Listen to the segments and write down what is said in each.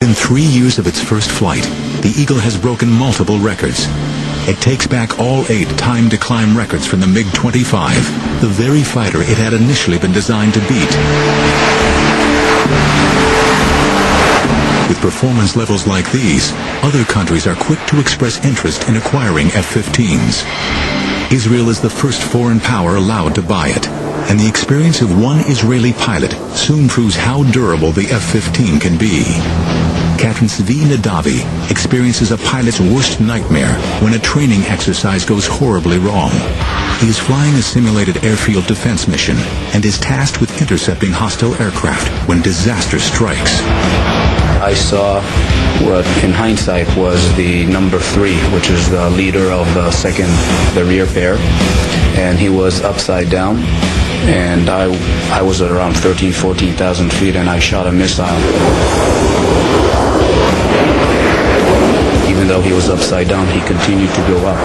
In 3 years of its first flight, the Eagle has broken multiple records. It takes back all 8 time-to-climb records from the MiG-25, the very fighter it had initially been designed to beat. With performance levels like these, other countries are quick to express interest in acquiring F-15s. Israel is the first foreign power allowed to buy it, and the experience of one Israeli pilot soon proves how durable the F-15 can be. Captain Zvi Nadavi experiences a pilot's worst nightmare when a training exercise goes horribly wrong. He is flying a simulated airfield defense mission and is tasked with intercepting hostile aircraft when disaster strikes. I saw what in hindsight was the number 3, which is the leader of the rear pair, and he was upside down, and I was at around 14,000 feet, and I shot a missile. Even though he was upside down, he continued to go up.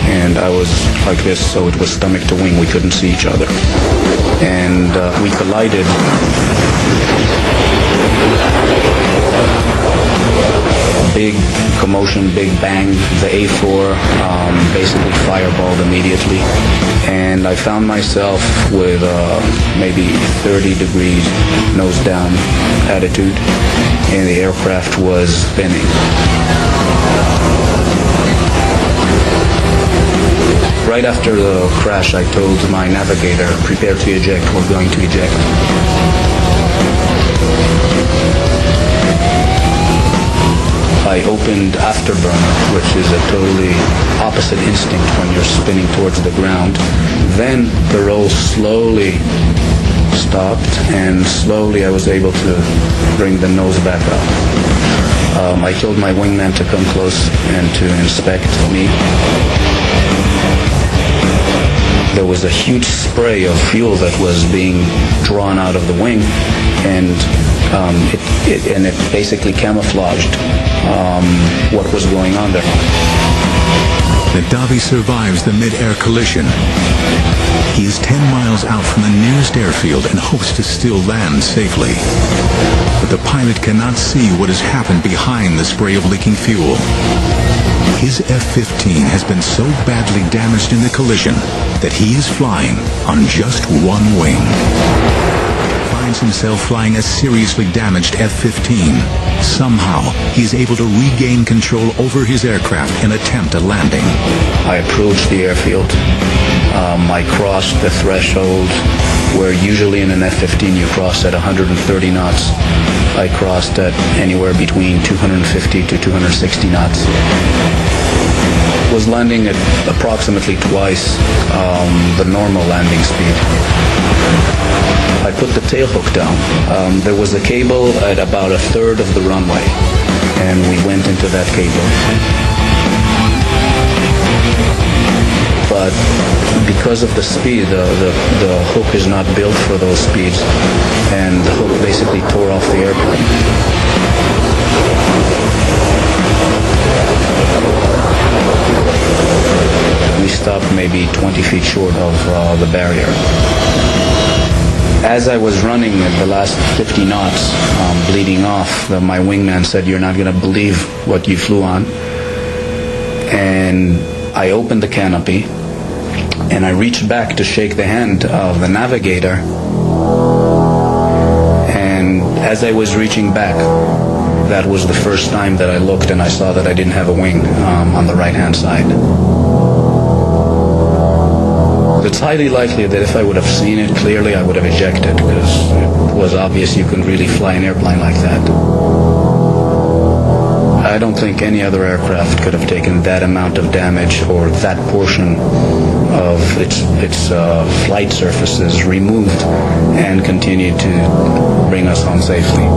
And I was like this, so it was stomach to wing. We couldn't see each other. And we collided. Big commotion, big bang. The A4 basically fireballed immediately. And I found myself with maybe 30 degrees nose down attitude, and the aircraft was spinning. Right after the crash, I told my navigator, prepare to eject, we're going to eject. I opened afterburner, which is a totally opposite instinct when you're spinning towards the ground. Then the roll slowly stopped, and slowly I was able to bring the nose back up. I told my wingman to come close and to inspect me. There was a huge spray of fuel that was being drawn out of the wing, and it basically camouflaged what was going on there. Nadavi survives the mid-air collision. He is 10 miles out from the nearest airfield and hopes to still land safely. But the pilot cannot see what has happened behind the spray of leaking fuel. His F-15 has been so badly damaged in the collision that he is flying on just one wing. Finds himself flying a seriously damaged F-15. Somehow, he is able to regain control over his aircraft and attempt a landing. I approached the airfield. I crossed the threshold where usually in an F-15 you cross at 130 knots. I crossed at anywhere between 250 to 260 knots. Was landing at approximately twice the normal landing speed. I put the tail hook down. There was a cable at about a third of the runway, and we went into that cable. But because of the speed, the hook is not built for those speeds, and the hook basically tore off the airplane. We stopped maybe 20 feet short of the barrier. As I was running at the last 50 knots, bleeding off, my wingman said, "You're not going to believe what you flew on." And I opened the canopy, and I reached back to shake the hand of the navigator. And as I was reaching back, that was the first time that I looked and I saw that I didn't have a wing on the right-hand side. It's highly likely that if I would have seen it clearly, I would have ejected, because it was obvious you couldn't really fly an airplane like that. I don't think any other aircraft could have taken that amount of damage, or that portion of its flight surfaces removed, and continued to bring us home safely.